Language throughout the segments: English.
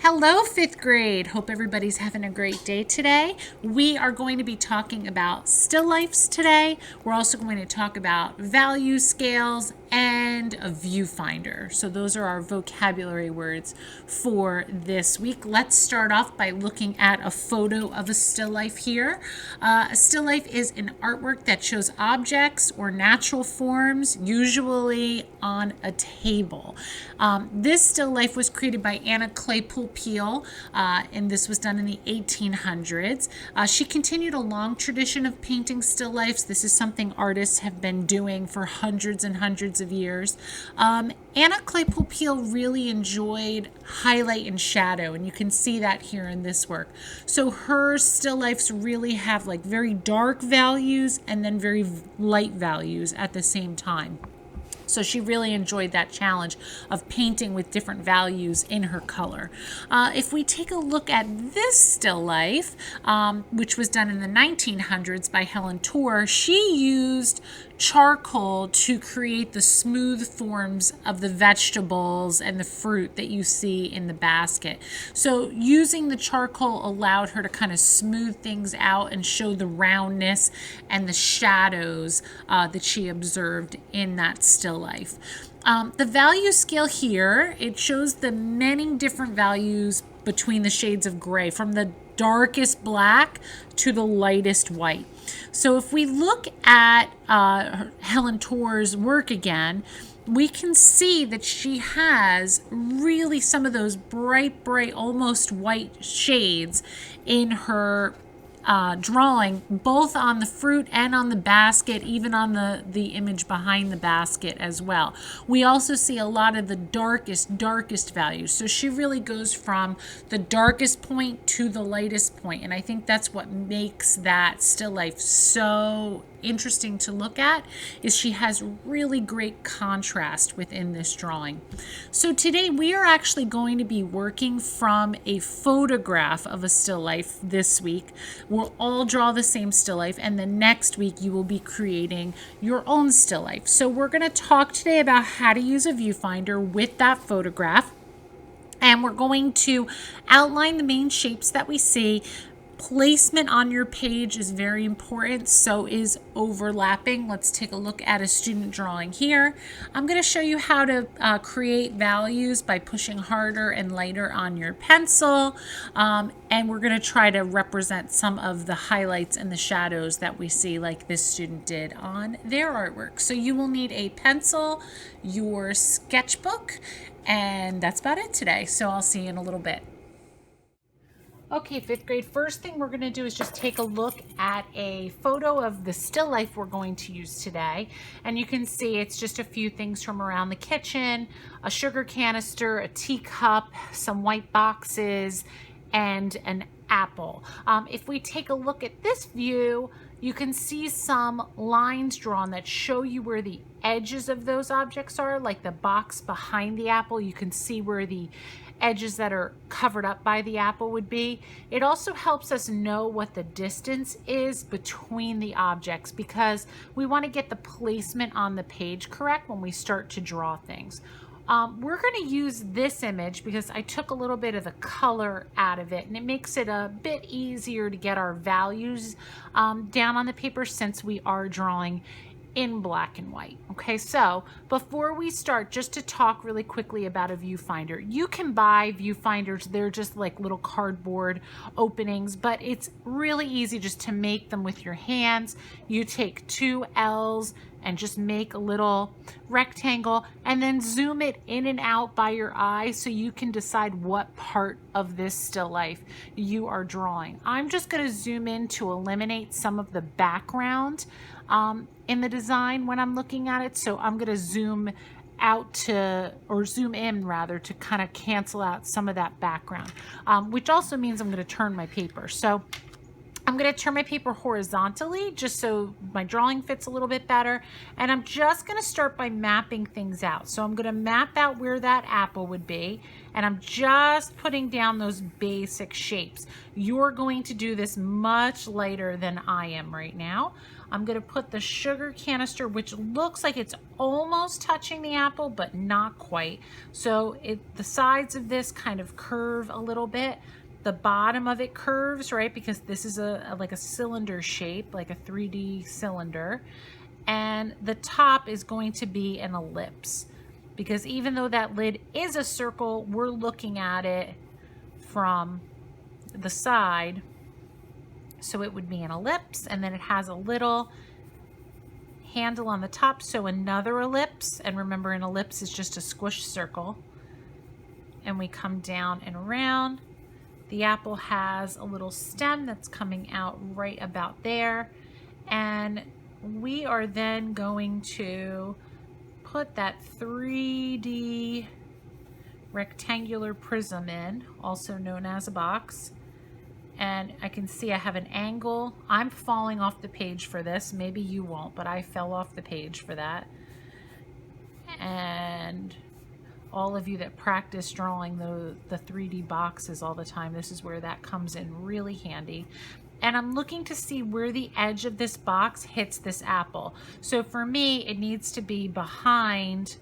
Hello, fifth grade. Hope everybody's having a great day today. We are going to be talking about still lifes today. We're also going to talk about value scales and a viewfinder. So those are our vocabulary words for this week. Let's start off by looking at a photo of a still life here. A still life is an artwork that shows objects or natural forms, usually on a table. This still life was created by Anna Claypool Peel, and this was done in the 1800s. She continued a long tradition of painting still lifes. This is something artists have been doing for hundreds and hundreds of years. Anna Claypool Peel really enjoyed highlight and shadow, and you can see that here in this work. So her still lifes really have like very dark values and then very light values at the same time. So she really enjoyed that challenge of painting with different values in her color. If we take a look at this still life, which was done in the 1900s by Helen Torr, she used charcoal to create the smooth forms of the vegetables and the fruit that you see in the basket. So using the charcoal allowed her to kind of smooth things out and show the roundness and the shadows that she observed in that still life. The value scale here, it shows the many different values between the shades of gray, from the darkest black to the lightest white. So if we look at Helen Torr's work again, we can see that she has really some of those bright, almost white shades in her drawing, both on the fruit and on the basket, even on the image behind the basket as well. We also see a lot of the darkest values. So she really goes from the darkest point to the lightest point, and I think that's what makes that still life so interesting to look at, is she has really great contrast within this drawing. So today we are actually going to be working from a photograph of a still life this week. We'll all draw the same still life, and the next week you will be creating your own still life. So we're going to talk today about how to use a viewfinder with that photograph, and we're going to outline the main shapes that we see. Placement on your page is very important, so is overlapping. Let's take a look at a student drawing here. I'm going to show you how to create values by pushing harder and lighter on your pencil, and we're going to try to represent some of the highlights and the shadows that we see, like this student did on their artwork. So you will need a pencil, your sketchbook, and that's about it today. So I'll see you in a little bit. Okay, fifth grade, first thing we're going to do is just take a look at a photo of the still life we're going to use today. And you can see it's just a few things from around the kitchen, a sugar canister, a teacup, some white boxes, and an apple. If we take a look at this view, you can see some lines drawn that show you where the edges of those objects are, like the box behind the apple. You can see where the edges that are covered up by the apple would be. It also helps us know what the distance is between the objects, because we want to get the placement on the page correct when we start to draw things. We're going to use this image because I took a little bit of the color out of it, and it makes it a bit easier to get our values down on the paper, since we are drawing in black and white. Okay, so before we start, just to talk really quickly about a viewfinder. You can buy viewfinders. They're just like little cardboard openings, but it's really easy just to make them with your hands. You take two L's and just make a little rectangle, and then zoom it in and out by your eye so you can decide what part of this still life you are drawing. I'm just going to zoom in to eliminate some of the background in the design when I'm looking at it. So I'm going to zoom out to, or zoom in rather, to kind of cancel out some of that background, which also means I'm going to turn my paper. So I'm going to turn my paper horizontally just so my drawing fits a little bit better. And I'm just going to start by mapping things out. So I'm going to map out where that apple would be. And I'm just putting down those basic shapes. You're going to do this much lighter than I am right now. I'm going to put the sugar canister, which looks like it's almost touching the apple, but not quite. So the sides of this kind of curve a little bit. The bottom of it curves, right? Because this is like a cylinder shape, like a 3D cylinder. And the top is going to be an ellipse. Because even though that lid is a circle, we're looking at it from the side. So it would be an ellipse, and then it has a little handle on the top, so another ellipse. And remember, an ellipse is just a squish circle. And we come down and around. The apple has a little stem that's coming out right about there. And we are then going to put that 3D rectangular prism in, also known as a box. And I can see I have an angle. I'm falling off the page for this. Maybe you won't, but I fell off the page for that. And all of you that practice drawing the 3D boxes all the time, this is where that comes in really handy. And I'm looking to see where the edge of this box hits this apple. So for me, it needs to be behind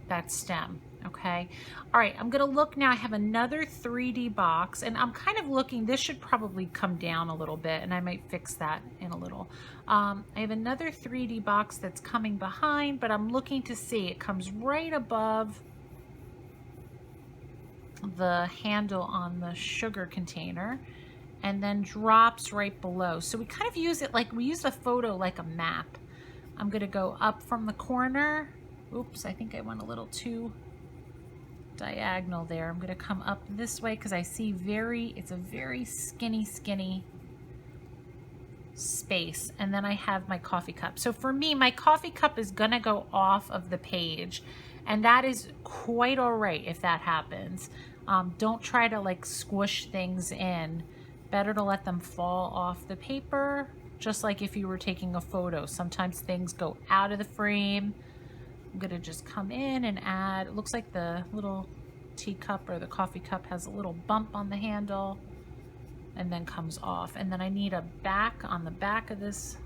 that stem, okay? All right, I'm gonna look now. I have another 3D box, and I'm kind of looking, this should probably come down a little bit, and I might fix that in a little. I have another 3D box that's coming behind, but I'm looking to see, it comes right above the handle on the sugar container and then drops right below. So we kind of use it like, we use the photo like a map. I'm gonna go up from the corner. Oops, I think I went a little too diagonal there. I'm gonna come up this way because I see it's a very skinny space. And then I have my coffee cup. So for me, my coffee cup is gonna go off of the page, and that is quite all right if that happens. Don't try to like squish things in. Better to let them fall off the paper, just like if you were taking a photo. Sometimes things go out of the frame. I'm gonna just come in and add, it looks like the little teacup or the coffee cup has a little bump on the handle and then comes off. And then I need a back on the back of this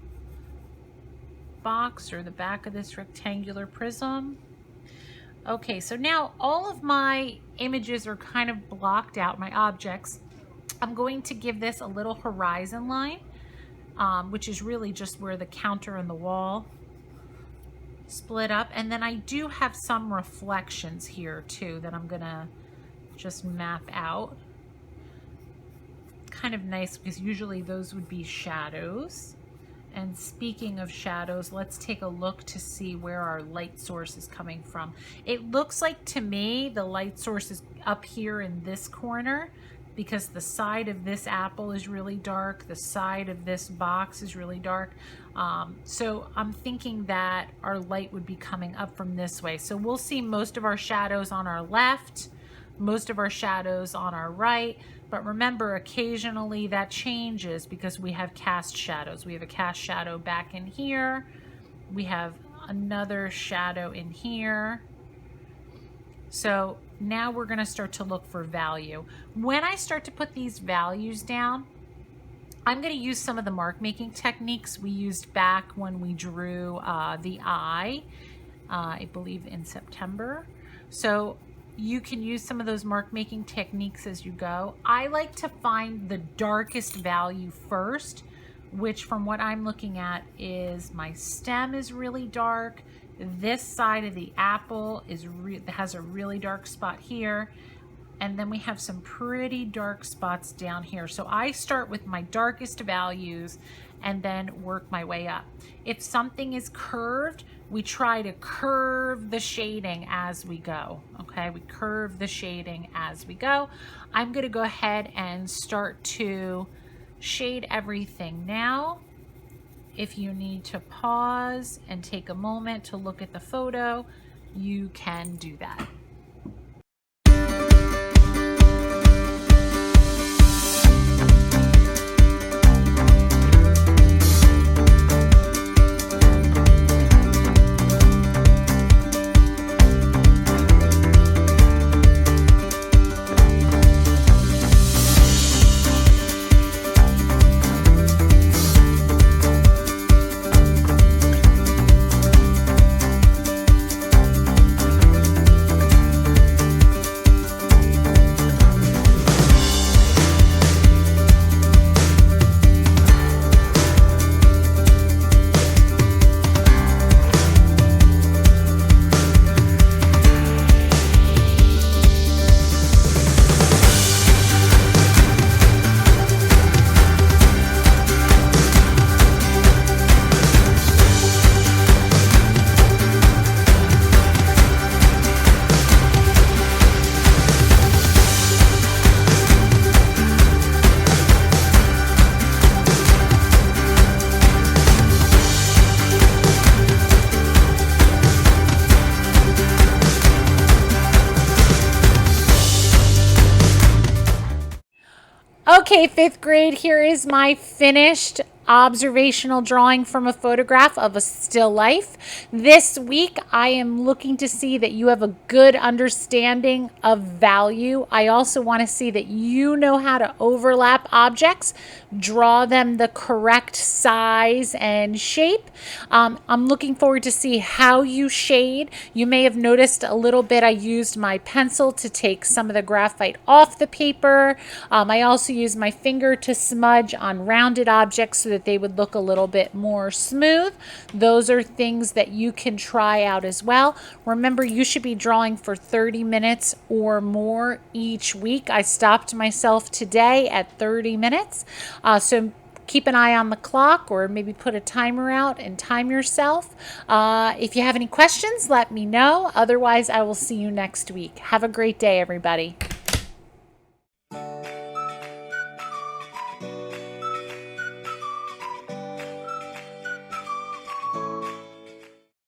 box or the back of this rectangular prism. Okay, so now all of my images are kind of blocked out, my objects. I'm going to give this a little horizon line, which is really just where the counter and the wall split up. And then I do have some reflections here too that I'm gonna just map out. Kind of nice because usually those would be shadows. And speaking of shadows, let's take a look to see where our light source is coming from. It looks like to me the light source is up here in this corner because the side of this apple is really dark. The side of this box is really dark. So I'm thinking that our light would be coming up from this way. So we'll see most of our shadows on our left, most of our shadows on our right. But remember, occasionally that changes because we have cast shadows. We have a cast shadow back in here. We have another shadow in here. So now we're gonna start to look for value. When I start to put these values down, I'm gonna use some of the mark making techniques we used back when we drew the eye, I believe in September. So you can use some of those mark making techniques as you go. I like to find the darkest value first, which from what I'm looking at is my stem is really dark. This side of the apple has a really dark spot here. And then we have some pretty dark spots down here. So I start with my darkest values and then work my way up. If something is curved, we try to curve the shading as we go, okay? We curve the shading as we go. I'm gonna go ahead and start to shade everything now. If you need to pause and take a moment to look at the photo, you can do that. Okay, fifth grade, here is my finished observational drawing from a photograph of a still life. This week, I am looking to see that you have a good understanding of value. I also want to see that you know how to overlap objects, draw them the correct size and shape. I'm looking forward to see how you shade. You may have noticed a little bit I used my pencil to take some of the graphite off the paper. I also used my finger to smudge on rounded objects so that they would look a little bit more smooth. Those are things that you can try out as well. Remember, you should be drawing for 30 minutes or more each week. I stopped myself today at 30 minutes. So keep an eye on the clock, or maybe put a timer out and time yourself. If you have any questions, let me know. Otherwise, I will see you next week. Have a great day, everybody.